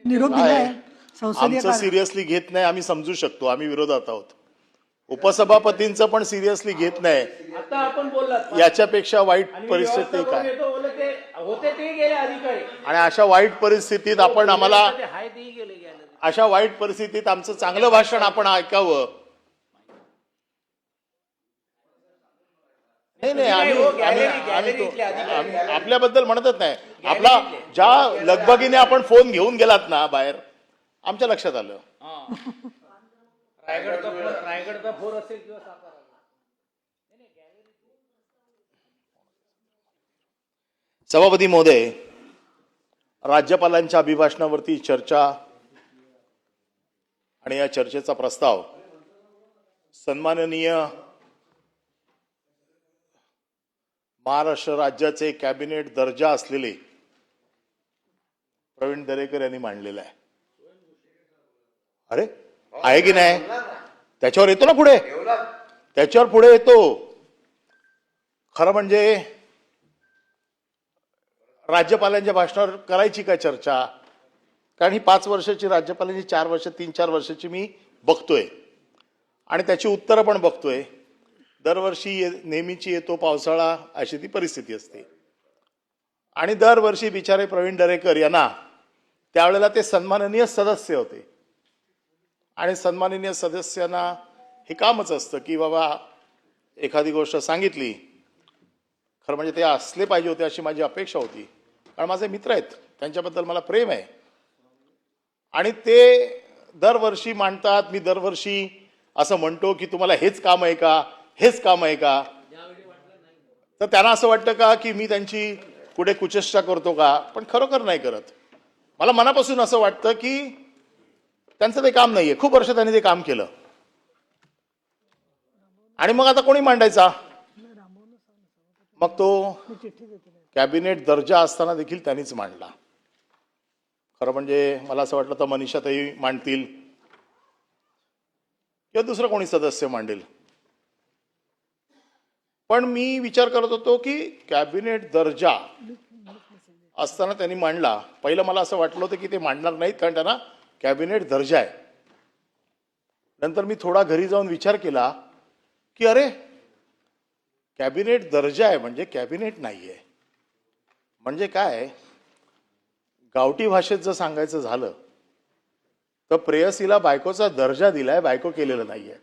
निरोप दिलाय संसदीय आमचं सिरियसली घेत नाही, आम्ही समजू शकतो, आम्ही विरोधात आहोत. उपसभापतींचं पण सिरियसली घेत नाही. आता आपण बोललात याच्यापेक्षा वाईट परिस्थिती काय? होते ते गेले अधिकारी आणि अशा वाईट परिस्थितीत आपण आम्हाला हाय ते गेले गेले अशा वाईट परिस्थितीत आमचं चांगलं भाषण आपण ऐकावं. नाही नाही, आम्ही आपल्याबद्दल म्हणतच नाही. आपला ज्या लगबगीने आपण फोन घेऊन गेलात ना बाहेर, आमच्या लक्षात आलं. रायगडचा फोर असेल किंवा सातारा. सभापती महोदय, राज्यपालांच्या अभिभाषणावरती चर्चा आणि या चर्चेचा प्रस्ताव सन्माननीय महाराष्ट्र राज्याचे कॅबिनेट दर्जा असलेले प्रवीण दरेकर यांनी मांडलेला आहे. अरे आहे की नाही? त्याच्यावर येतो ना पुढे, त्याच्यावर पुढे येतो. खरं म्हणजे राज्यपालांच्या भाषणावर करायची काय चर्चा? कारण ही 5 वर्षाची राज्यपालांची 4 वर्ष 3-4 वर्षाची मी बघतोय आणि त्याची उत्तरं पण बघतोय. दरवर्षी नेहमीची येतो पावसाळा, अशी ती परिस्थिती असते. आणि दरवर्षी बिचारे प्रवीण दरेकर यांना त्यावेळेला ते सन्माननीय सदस्य होते आणि सन्माननीय सदस्यांना हे कामच असतं की बाबा एखादी गोष्ट सांगितली, खरं म्हणजे ते असले पाहिजे होते अशी माझी अपेक्षा होती. कारण माझे मित्र आहेत, त्यांच्याबद्दल मला प्रेम आहे आणि ते दरवर्षी मांडतात. मी दरवर्षी असं म्हणतो की तुम्हाला हेच काम आहे का, हेच काम आहे का? तर त्यांना असं वाटतं का की मी त्यांची पुढे कुचेष्टा करतो का? पण खरोखर नाही करत. मला मनापासून असं वाटतं की त्यांचं ते काम नाहीये. खूप वर्ष त्यांनी ते काम केलं आणि मग आता कोणी मांडायचा? मग तो कॅबिनेट दर्जा असताना देखील त्यांनीच मांडला. खरं म्हणजे मला असं वाटलं तर मनीषाताई मांडतील किंवा दुसरं कोणी सदस्य मांडेल. पण मी विचार करत होतो की कॅबिनेट दर्जा असताना त्यांनी मांडला. पहिलं मला असं वाटलं होतं की ते मांडणार नाहीत कारण त्यांना कॅबिनेट दर्जा आहे. नंतर मी थोडा घरी जाऊन विचार केला की अरे कॅबिनेट दर्जा आहे म्हणजे कॅबिनेट नाहीये म्हणजे काय? गावठी भाषेत जर सांगायचं झालं तर प्रेयसीला बायकोचा दर्जा दिलाय, बायको केलेलं नाहीये.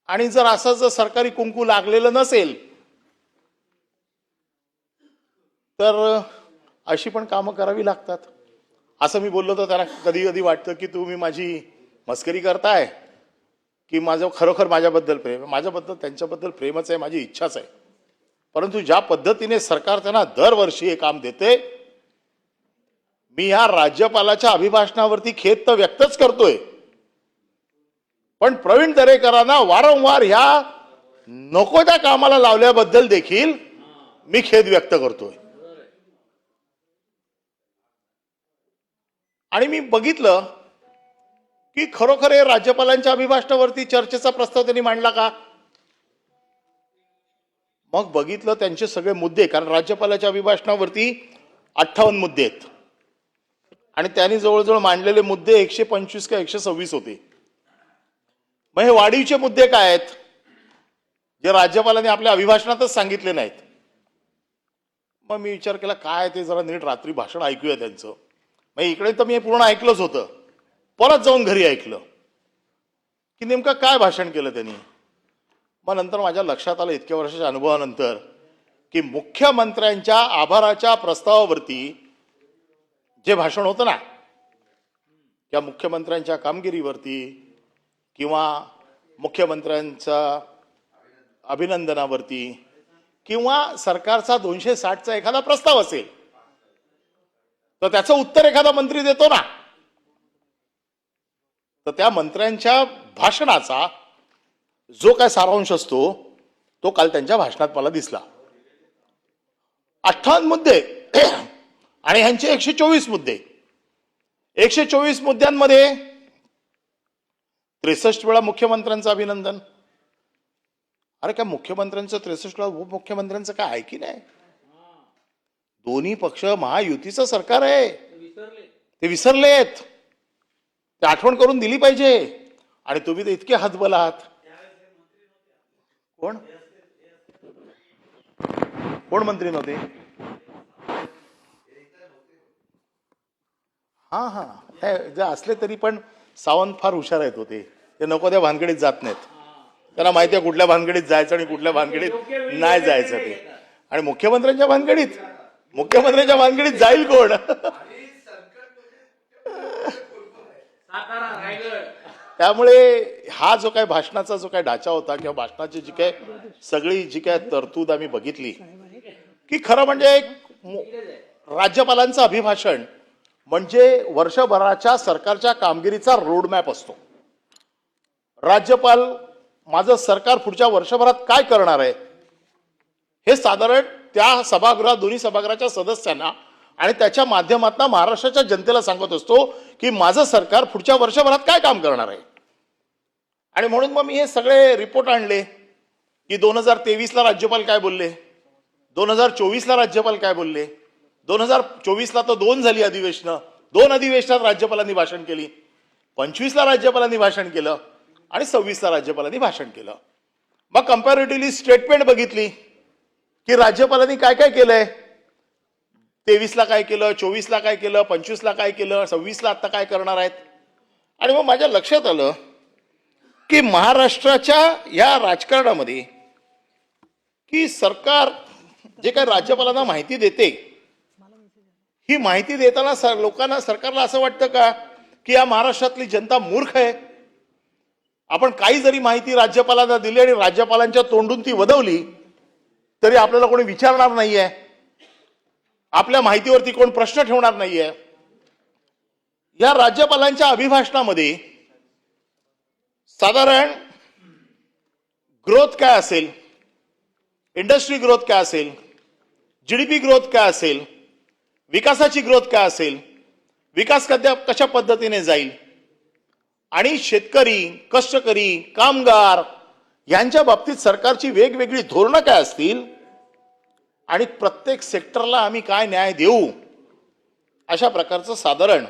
आणि जर असं जर सरकारी कुंकू लागलेलं नसेल तर अशी पण कामं करावी लागतात. असं मी बोललो तर त्यांना कधी कधी वाटतं की तुम्ही माझी मस्करी करताय की माझं खरोखर माझ्याबद्दल प्रेम आहे. माझ्याबद्दल त्यांच्याबद्दल प्रेमच आहे, माझी इच्छाच आहे. परंतु ज्या पद्धतीने सरकार त्यांना दरवर्षी हे काम देते, मी या राज्यपालाच्या अभिभाषणावरती खेद तर व्यक्तच करतोय, पण प्रवीण दरेकरांना वारंवार ह्या नको त्या कामाला लावल्याबद्दल देखील मी खेद व्यक्त करतोय. आणि मी बघितलं की खरोखर हे राज्यपालांच्या अभिभाषणावरती चर्चेचा प्रस्ताव त्यांनी मांडला का? मग बघितलं त्यांचे सगळे मुद्दे, कारण राज्यपालाच्या अभिभाषणावरती 58 मुद्दे आहेत आणि त्यांनी जवळजवळ मांडलेले मुद्दे 125 का 126 होते. मग हे वाढीवचे मुद्दे काय आहेत जे राज्यपालांनी आपल्या अभिभाषणातच सांगितले नाहीत? मग मी विचार केला काय ते जरा नीट रात्री भाषण ऐकूया त्यांचं. मग इकडे तर मी पूर्ण ऐकलंच होतं, परत जाऊन घरी ऐकलं की नेमकं काय भाषण केलं त्यांनी. मग नंतर माझ्या लक्षात आलं इतक्या वर्षाच्या अनुभवानंतर की मुख्यमंत्र्यांच्या आभाराच्या प्रस्तावावरती जे भाषण होतं ना, त्या मुख्यमंत्र्यांच्या कामगिरीवरती किंवा मुख्यमंत्र्यांच्या अभिनंदनावरती किंवा सरकारचा 260चा एखादा प्रस्ताव असेल तर त्याचं उत्तर एखादा मंत्री देतो ना, तर त्या मंत्र्यांच्या भाषणाचा जो काय सारांश असतो तो काल त्यांच्या भाषणात मला दिसला. 58 मुद्दे आणि ह्यांचे 124 मुद्दे. 124 मुद्द्यांमध्ये 63 वेळा मुख्यमंत्र्यांचं अभिनंदन. अरे काय मुख्यमंत्र्यांचं 63 वेळा उपमुख्यमंत्र्यांचं काय आहे की नाही? दोन्ही पक्ष महायुतीचं सरकार आहे. विसरले. ते विसरलेत. ते आठवण करून दिली पाहिजे. आणि तुम्ही तर इतके हतबल आहात. कोण कोण मंत्री नव्हते? हा हे जर असले तरी पण सावंत फार हुशार आहेत होते. ते नको त्या भानगडीत जात नाहीत. त्यांना माहिती आहे कुठल्या भानगडीत जायचं आणि कुठल्या भानगडीत नाही जायचं ते. आणि मुख्यमंत्र्यांच्या भानगडीत जाईल कोण? सातारा, रायगड. त्यामुळे हा जो काय भाषणाचा जो काय ढाचा होता किंवा भाषणाची जी काय सगळी जी काय तरतूद आम्ही बघितली की खरं म्हणजे एक राज्यपालांचं अभिभाषण म्हणजे वर्षभराच्या सरकारच्या कामगिरीचा रोडमॅप असतो. राज्यपाल माझं सरकार पुढच्या वर्षभरात काय करणार आहे हे साधारण त्या सभागृहात दोन्ही सभागृहाच्या सदस्यांना आणि त्याच्या माध्यमातून महाराष्ट्राच्या जनतेला सांगत असतो की माझं सरकार पुढच्या वर्षभरात काय काम करणार आहे. आणि म्हणून मग मी हे सगळे रिपोर्ट आणले की 2023ला राज्यपाल काय बोलले, 2024ला राज्यपाल काय बोलले. 2024ला तर 2 झाली अधिवेशनं, 2 अधिवेशनात राज्यपालांनी भाषण केली. 25ला राज्यपालांनी भाषण केलं आणि 26ला राज्यपालांनी भाषण केलं. मग कम्पॅरेटिव्हली स्टेटमेंट बघितली की राज्यपालांनी काय काय केलंय. 23ला काय केलं, 24ला काय केलं, 25ला काय केलं, 26ला आता काय करणार आहेत. आणि मग माझ्या लक्षात आलं की महाराष्ट्राच्या या राजकारणामध्ये की सरकार जे काही राज्यपालांना माहिती देते ही माहिती देताना लोकांना सरकारला असं वाटतं का की या महाराष्ट्रातली जनता मूर्ख आहे. आपण काही जरी माहिती राज्यपालांना दिली आणि राज्यपालांच्या तोंडून ती वदवली तरी आपल्याला कोणी विचारणार नाहीये, आपल्या माहितीवरती कोण प्रश्न ठेवणार नाहीये. या राज्यपालांच्या अभिभाषणामध्ये साधारण ग्रोथ काय असेल, इंडस्ट्री ग्रोथ काय असेल, जीडीपी ग्रोथ काय असेल, विकासाची ग्रोथ काय असेल, विकास कशा पद्धतीने जाईल आणि शेतकरी, कष्टकरी, कामगार यांच्या बाबतीत सरकारची वेगवेगळी धोरणं काय असतील आणि प्रत्येक सेक्टरला आम्ही काय न्याय देऊ अशा प्रकारचं साधारण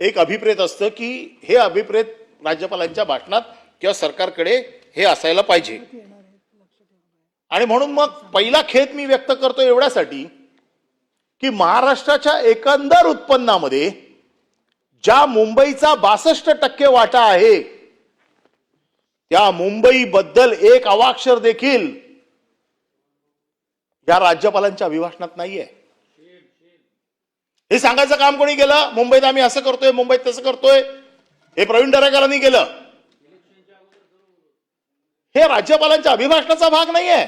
एक अभिप्रेत असतं की हे अभिप्रेत राज्यपालांच्या भाषणात किंवा सरकारकडे हे असायला पाहिजे. आणि म्हणून मग पहिला खेद मी व्यक्त करतो एवढ्यासाठी की महाराष्ट्राच्या एकंदर उत्पन्नामध्ये ज्या मुंबईचा 62% वाटा आहे त्या मुंबईबद्दल एक अवाक्षर देखील या राज्यपालांच्या अभिभाषणात नाहीये. हे सांगायचं काम कोणी केलं? मुंबईत आम्ही असं करतोय, मुंबईत तसं करतोय, हे प्रवीण दरेकरांनी केलं. हे राज्यपालांच्या अभिभाषणाचा भाग नाहीये.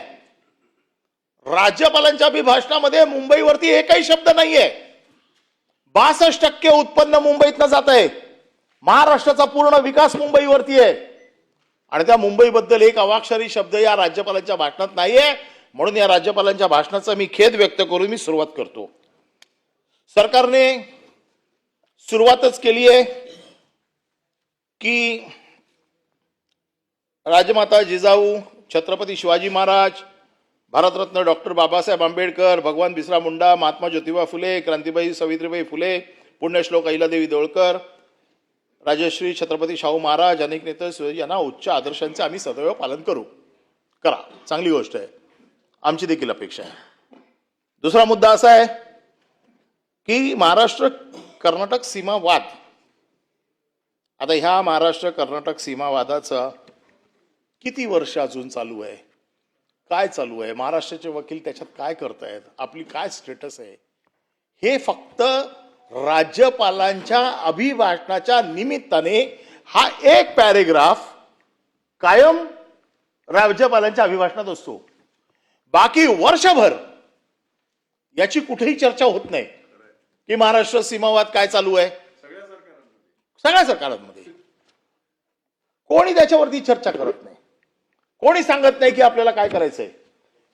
राज्यपालांच्या अभिभाषणामध्ये मुंबईवरती एकही शब्द नाहीये. 62% उत्पन्न मुंबईतनं जात आहे. महाराष्ट्राचा पूर्ण विकास मुंबईवरती आहे आणि त्या मुंबईबद्दल एक अवाक्षरी शब्द या राज्यपालांच्या भाषणात नाहीये. म्हणून या राज्यपालांच्या भाषणाचा मी खेद व्यक्त करून मी सुरुवात करतो. सरकारने सुरुवातच केली आहे की राजमाता जिजाऊ, छत्रपती शिवाजी महाराज, भारतरत्न डॉक्टर बाबासाहेब आंबेडकर, भगवान बिरसा मुंडा, महात्मा ज्योतिबा फुले, क्रांतीबाई सावित्रीबाई फुले, पुण्यश्लोक अहिल्यादेवी होळकर, राजश्री छत्रपती शाहू महाराज, अनेक नेते यांना उच्च आदर्शांचे आम्ही सदैव पालन करा. चांगली गोष्ट आहे, आमची देखील अपेक्षा आहे. दुसरा मुद्दा असा आहे की महाराष्ट्र कर्नाटक सीमा वाद. आता ह्या महाराष्ट्र कर्नाटक सीमा वादाचा किती वर्ष अजून चालू आहे, काय चालू आहे, महाराष्ट्राचे वकील त्याच्यात काय करतायत, आपली काय स्टेटस आहे, हे फक्त राज्यपालांच्या अभिभाषणाच्या निमित्ताने हा एक पॅरेग्राफ कायम राज्यपालांच्या अभिभाषणात असतो. बाकी वर्षभर याची कुठेही चर्चा होत नाही की महाराष्ट्र सीमावाद काय चालू आहे. सगळ्या सरकारांमध्ये कोणी त्याच्यावरती चर्चा करत नाही. कोणी सांगत नाही की आपल्याला काय करायचंय,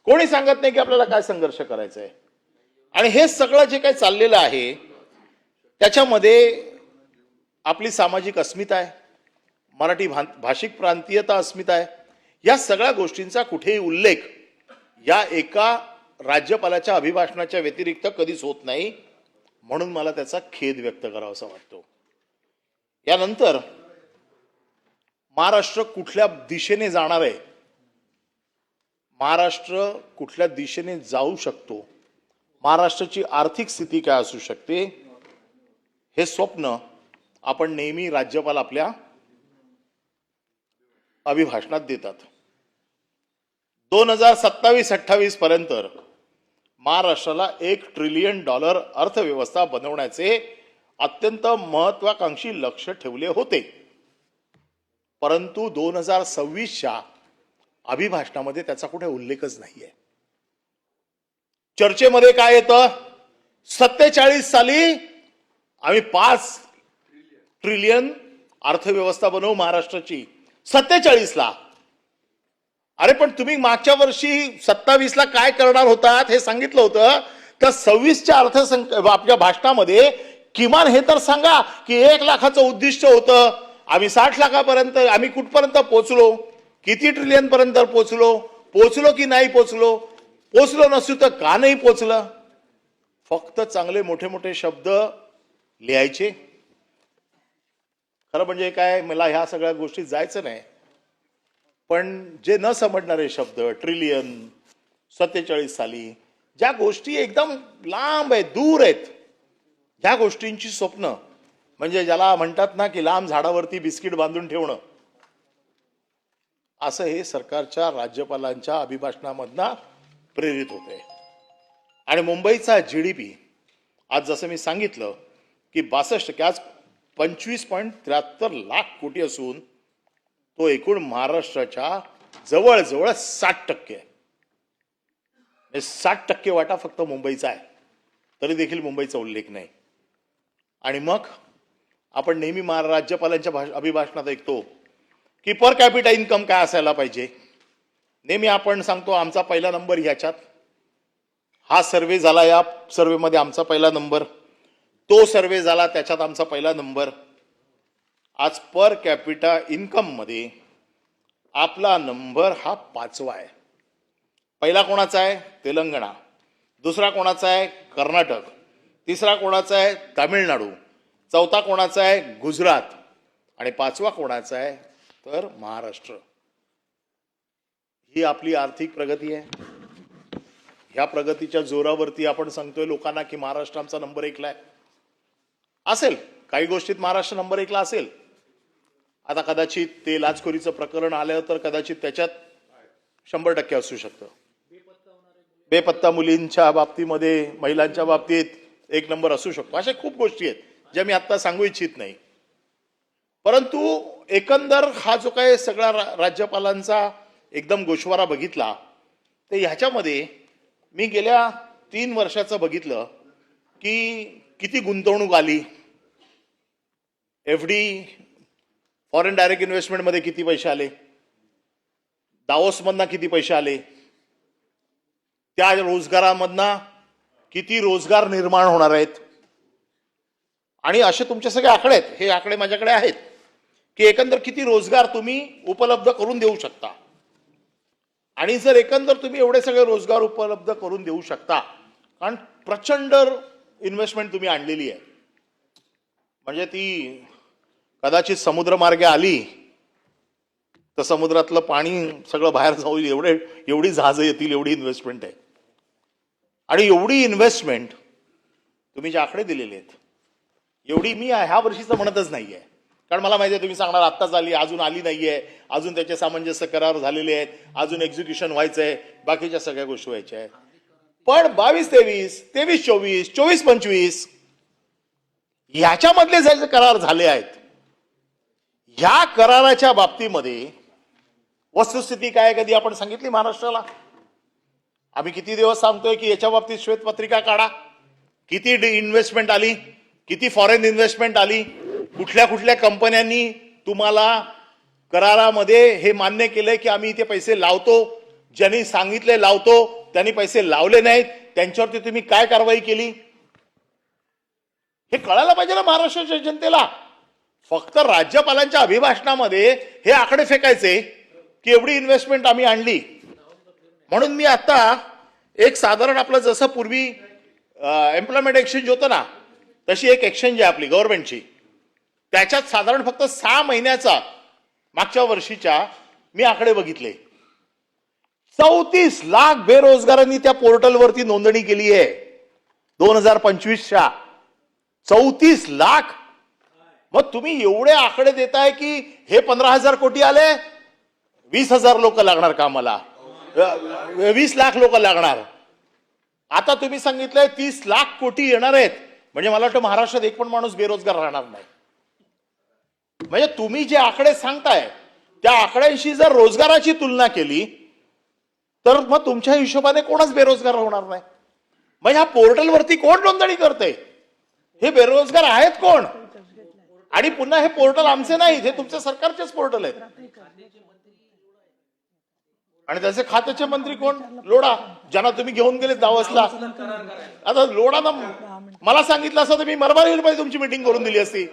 कोणी सांगत नाही की आपल्याला काय संघर्ष करायचा आहे. आणि हे सगळं जे काही चाललेलं आहे त्याच्यामध्ये आपली सामाजिक अस्मिता आहे, मराठी भाषिक प्रांतीयता अस्मिता आहे, या सगळ्या गोष्टींचा कुठेही उल्लेख या एका राज्यपालाच्या अभिभाषणाच्या व्यतिरिक्त कधीच होत नाही, म्हणून मला त्याचा खेद व्यक्त करावासा वाटतो. यानंतर महाराष्ट्र कुठल्या दिशेने जाणार आहे, महाराष्ट्र कुठल्या दिशेने जाऊ शकतो, महाराष्ट्राची आर्थिक स्थिती काय असू शकते, हे स्वप्न आपण नेहमी राज्यपाल आपल्या अभिभाषणात देतात. 2027-28 पर्यंत महाराष्ट्राला $1 ट्रिलियन अर्थव्यवस्था बनवण्याचे अत्यंत महत्वाकांक्षी लक्ष्य ठेवले होते. परंतु 2026च्या अभिभाषणामध्ये त्याचा कुठे उल्लेखच नाहीये. चर्चेमध्ये काय येतं, 47 साली आम्ही 5 ट्रिलियन अर्थव्यवस्था बनवू महाराष्ट्राची. 47ला. अरे पण तुम्ही मागच्या वर्षी 27ला काय करणार होतात हे सांगितलं होतं, तर 26च्या आपल्या भाषणामध्ये किमान हे तर सांगा की 1 लाखाचं उद्दिष्ट होतं, आम्ही 60 लाखापर्यंत आम्ही कुठपर्यंत पोहोचलो, किती ट्रिलियन पर्यंत पोहोचलो की नाही पोहोचलो नसू तर का नाही पोहोचलं. फक्त चांगले मोठे मोठे शब्द लिहायचे. खरं म्हणजे काय, मला ह्या सगळ्या गोष्टी जायचं नाही, पण जे न समजणारे शब्द, ट्रिलियन, 47 साली, ज्या गोष्टी एकदम लांब आहेत, दूर आहेत, ह्या गोष्टींची स्वप्न, म्हणजे ज्याला म्हणतात ना की लांब झाडावरती बिस्किट बांधून ठेवणं, असं हे सरकारच्या राज्यपालांच्या अभिभाषणामधनं प्रेरित होते. आणि मुंबईचा GDP आज जसं मी सांगितलं की 62%, आज 25.73 लाख कोटी असून तो एकूण महाराष्ट्राच्या जवळजवळ 60% आहे. 60% वाटा फक्त मुंबईचा आहे, तरी देखील मुंबईचा उल्लेख नाही. आणि मग आपण नेहमी राज्यपालांच्या अभिभाषणात ऐकतो की पर कॅपिटा इन्कम काय असायला पाहिजे. नेहमी आपण सांगतो आमचा पहिला नंबर ह्याच्यात, हा सर्वे झाला, या सर्वेमध्ये आमचा पहिला नंबर, तो सर्वे झाला त्याच्यात आमचा पहिला नंबर. आज पर कॅपिटा इन्कम मध्ये आपला नंबर हा 5वा आहे. पहिला कोणाचा आहे, तेलंगणा. दुसरा कोणाचा आहे, कर्नाटक. तिसरा कोणाचा आहे, तामिळनाडू. चौथा कोणाचा आहे, गुजरात. आणि 5वा कोणाचा आहे तर महाराष्ट्र. ही आपली आर्थिक प्रगती आहे. ह्या प्रगतीच्या जोरावरती आपण सांगतोय लोकांना की महाराष्ट्र आमचा नंबर 1ला आहे. असेल काही गोष्टीत महाराष्ट्र नंबर 1ला असेल. आता कदाचित ते लाचखोरीचं प्रकरण आलं तर कदाचित त्याच्यात 100% असू शकतं. बेपत्ता मुलींच्या बाबतीमध्ये, महिलांच्या बाबतीत 1 नंबर असू शकतो. अशा खूप गोष्टी आहेत ज्या मी आता सांगू इच्छित नाही. परंतु एकंदर हा जो काय सगळा राज्यपालांचा एकदम गोषवारा बघितला, तर ह्याच्यामध्ये मी गेल्या 3 वर्षाचं बघितलं की किती गुंतवणूक आली, FD फॉरेन डायरेक्ट इन्व्हेस्टमेंटमध्ये किती पैसे आले, दावोसमधनं किती पैसे आले, त्या रोजगारामधनं किती रोजगार निर्माण होणार आहेत. आणि असे तुमचे सगळे आकडे आहेत, हे आकडे माझ्याकडे आहेत की एकंदर किती रोजगार तुम्ही उपलब्ध करून देऊ शकता. आणि जर एकंदर तुम्ही एवढे सगळे रोजगार उपलब्ध करून देऊ शकता, कारण प्रचंड इन्व्हेस्टमेंट तुम्ही आणलेली आहे, म्हणजे ती कदाचित समुद्रमार्गे आली तर समुद्रातलं पाणी सगळं बाहेर जाईल, एवढी जहाजं येतील, एवढी इन्व्हेस्टमेंट आहे. आणि एवढी इन्व्हेस्टमेंट तुम्ही जे आकडे दिलेले आहेत, एवढी मी ह्या वर्षीचं म्हणतच नाहीये, कारण मला माहिती आहे तुम्ही सांगणार आत्ताच आली, अजून आली नाहीये, अजून त्याचे सामंजस्य करार झालेले आहेत, अजून एक्झिक्युशन व्हायचंय, बाकीच्या सगळ्या गोष्टी व्हायच्या आहेत. पण 22-23, 23-24, 24-25 ह्याच्यामधले जे करार झाले आहेत, ह्या कराराच्या बाबतीमध्ये वस्तुस्थिती काय कधी आपण सांगितली महाराष्ट्राला? आम्ही किती दिवस सांगतोय की याच्या बाबतीत श्वेतपत्रिका काढा, किती इन्व्हेस्टमेंट आली, किती फॉरेन इन्व्हेस्टमेंट आली, कुठल्या कुठल्या कंपन्यांनी तुम्हाला करारामध्ये हे मान्य केलंय की आम्ही इथे पैसे लावतो, ज्यांनी सांगितले लावतो त्यांनी पैसे लावले नाहीत, त्यांच्यावरती तुम्ही काय कारवाई केली, हे कळायला पाहिजे ना महाराष्ट्राच्या जनतेला. फक्त राज्यपालांच्या अभिभाषणामध्ये हे आकडे फेकायचे की एवढी इन्व्हेस्टमेंट आम्ही आणली. म्हणून मी आता एक साधारण आपलं जसं पूर्वी एम्प्लॉयमेंट एक्सचेंज होतं ना, तशी एक एक्सचेंज आहे आपली गव्हर्नमेंटची. त्याच्यात साधारण फक्त 6 महिन्याचा मागच्या वर्षीच्या मी आकडे बघितले. 34 लाख बेरोजगारांनी त्या पोर्टलवरती नोंदणी केली आहे 2025च्या. 34 लाख. मग तुम्ही एवढे आकडे देताय की हे 15,000 कोटी आले, 20,000 लोक लागणार कामाला, 20 लाख लोक लागणार. आता तुम्ही सांगितलंय 30 लाख कोटी येणार आहेत, म्हणजे मला वाटतं महाराष्ट्रात एक पण माणूस बेरोजगार राहणार नाही. म्हणजे तुम्ही जे आकडे सांगताय त्या आकड्यांशी जर रोजगाराची तुलना केली तर मग तुमच्या हिशोबाने कोणच बेरोजगार होणार नाही. मग ह्या पोर्टलवरती कोण नोंदणी करते? हे बेरोजगार आहेत कोण? आणि पुन्हा हे पोर्टल आमचे नाहीत, हे तुमच्या सरकारचेच पोर्टल आहेत. आणि त्याचे खात्याचे मंत्री कोण? लोढा, ज्यांना तुम्ही घेऊन गेले दावसला. आता लोढा ना मला सांगितलं असं तर मी मरमारी रुपये तुमची मीटिंग करून दिली असती.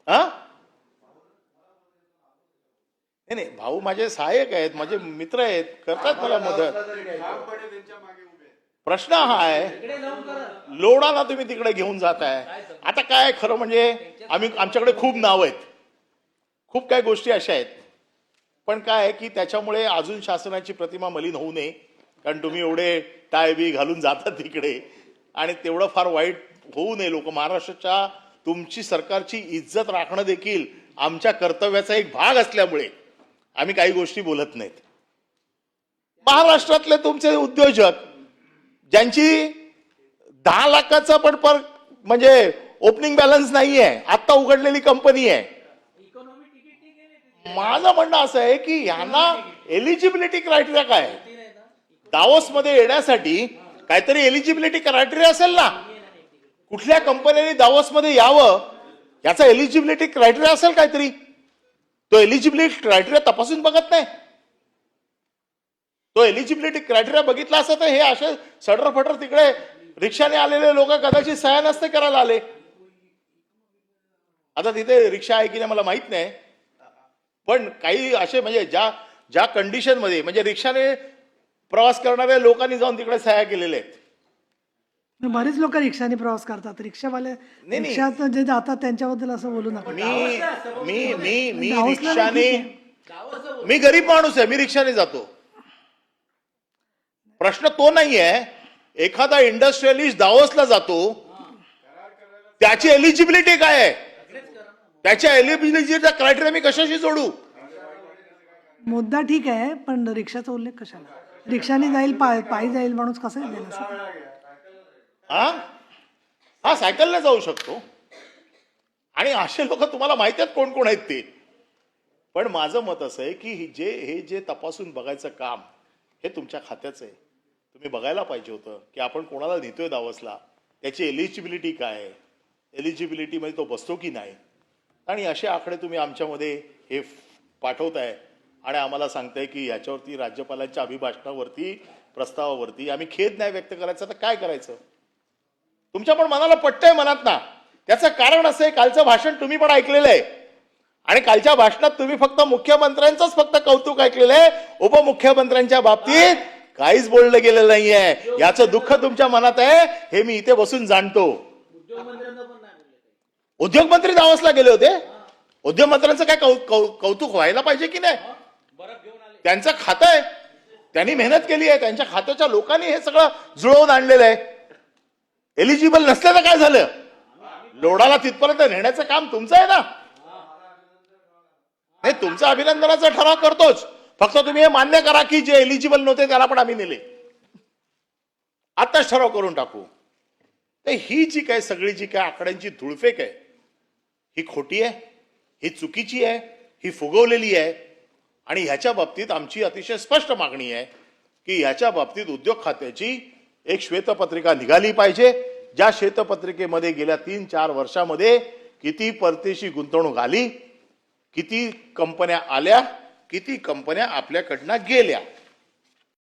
हा नाही, भाऊ माझे सहाय्यक आहेत, माझे मित्र आहेत, करतात मला मदत. प्रश्न हा आहे, लोढाला तुम्ही तिकडे घेऊन जाताय. आता काय खरं म्हणजे आमच्याकडे खूप नाव आहेत, खूप काही गोष्टी अशा आहेत, पण काय आहे की त्याच्यामुळे अजून शासनाची प्रतिमा मलिन होऊ नये. कारण तुम्ही एवढे टाय बी घालून जातात तिकडे, आणि तेवढं फार वाईट होऊ नये. लोक महाराष्ट्राच्या तुमची सरकारची इज्जत राखणं देखील आमच्या कर्तव्याचा एक भाग असल्यामुळे आम्ही काही गोष्टी बोलत नाहीत. महाराष्ट्रातले तुमचे उद्योजक ज्यांची 10 लाखाचा पण म्हणजे ओपनिंग बॅलन्स नाहीये, आता उघडलेली कंपनी आहे. माझं म्हणणं असं आहे की यांना एलिजिबिलिटी क्रायटेरिया काय? दावोस मध्ये येण्यासाठी काहीतरी एलिजिबिलिटी क्रायटेरिया असेल ना. कुठल्या कंपनीने दावोस मध्ये यावं याचा एलिजिबिलिटी क्रायटेरिया असेल काहीतरी. तो एलिजिबिलिटी क्रायटेरिया तपासून बघत नाही. तो एलिजिबिलिटी क्रायटेरिया बघितला असता तर हे असे सडरफटर तिकडे रिक्षाने आलेले लोक कदाचित सह्या नसते करायला आले. आता तिथे रिक्षा आहे की नाही मला माहित नाही, पण काही असे म्हणजे ज्या कंडिशन मध्ये म्हणजे रिक्षाने प्रवास करणाऱ्या लोकांनी जाऊन तिकडे सह्या केलेल्या आहेत. बरेच लोक रिक्षाने प्रवास करतात. रिक्षावाले रिक्षात जे जातात त्यांच्याबद्दल असं बोलू नका. मी रिक्षाने, मी गरीब माणूस आहे, मी रिक्षाने जातो. प्रश्न तो नाहीये. एखादा इंडस्ट्रियलिस्ट दावोसला जातो, त्याची एलिजिबिलिटी काय आहे? त्याच्या एलिजिबिलिटीचा क्रायटेरिया मी कशाशी जोडू? मुद्दा ठीक आहे, पण रिक्षाचा उल्लेख कशाला? रिक्षाने जाईल, पायी जाईल माणूस, कसं जाईल असं? हा सायकलने जाऊ शकतो. आणि असे लोक तुम्हाला माहिती आहेत कोण कोण आहेत ते. पण माझं मत असं आहे की हे जे तपासून बघायचं काम हे तुमच्या खात्याचं आहे. तुम्ही बघायला पाहिजे होतं की आपण कोणाला नेतोय दावसला, त्याची एलिजिबिलिटी काय आहे, एलिजिबिलिटी मध्ये तो बसतो की नाही. आणि असे आकडे तुम्ही आमच्यामध्ये हे पाठवताय आणि आम्हाला सांगताय की याच्यावरती राज्यपालांच्या अभिभाषणावरती, प्रस्तावावरती आम्ही खेद नाही व्यक्त करायचा. तर काय करायचं? तुमच्या पण मनाला पटतंय मनात ना. त्याचं कारण असं आहे, कालचं भाषण तुम्ही पण ऐकलेलं आहे आणि कालच्या भाषणात तुम्ही फक्त मुख्यमंत्र्यांचंच फक्त कौतुक ऐकलेलं आहे. उपमुख्यमंत्र्यांच्या बाबतीत काहीच बोललं गेलेलं नाहीये. याचं दुःख तुमच्या मनात आहे हे मी इथे बसून जाणतो. उद्योगमंत्री दावोसला गेले होते. उद्योगमंत्र्यांचं काय कौतुक व्हायला पाहिजे की नाही? त्यांचं खातं आहे, त्यांनी मेहनत केली आहे, त्यांच्या खात्याच्या लोकांनी हे सगळं जुळवून आणलेलं आहे. एलिजिबल नसल्याचं काय झालं? लोढाला तिथपर्यंत नेण्याचं काम तुमचं आहे ना. नाही, तुमचा अभिनंदनाचा ठराव करतोच, फक्त तुम्ही हे मान्य करा की जे एलिजिबल नव्हते त्याला पण आम्ही नेले. आताच ठराव करून टाकू. तर ही जी काय सगळी जी काय आकड्यांची धुळफेक आहे ही खोटी आहे, ही चुकीची आहे, ही फुगवलेली आहे. आणि ह्याच्या बाबतीत आमची अतिशय स्पष्ट मागणी आहे की ह्याच्या बाबतीत उद्योग खात्याची एक श्वेतपत्रिका निघाली पाहिजे. ज्या श्वेतपत्रिकेमध्ये गेल्या 3-4 वर्षामध्ये किती परदेशी गुंतवणूक आली, किती कंपन्या आल्या, किती कंपन्या आपल्याकडनं गेल्या,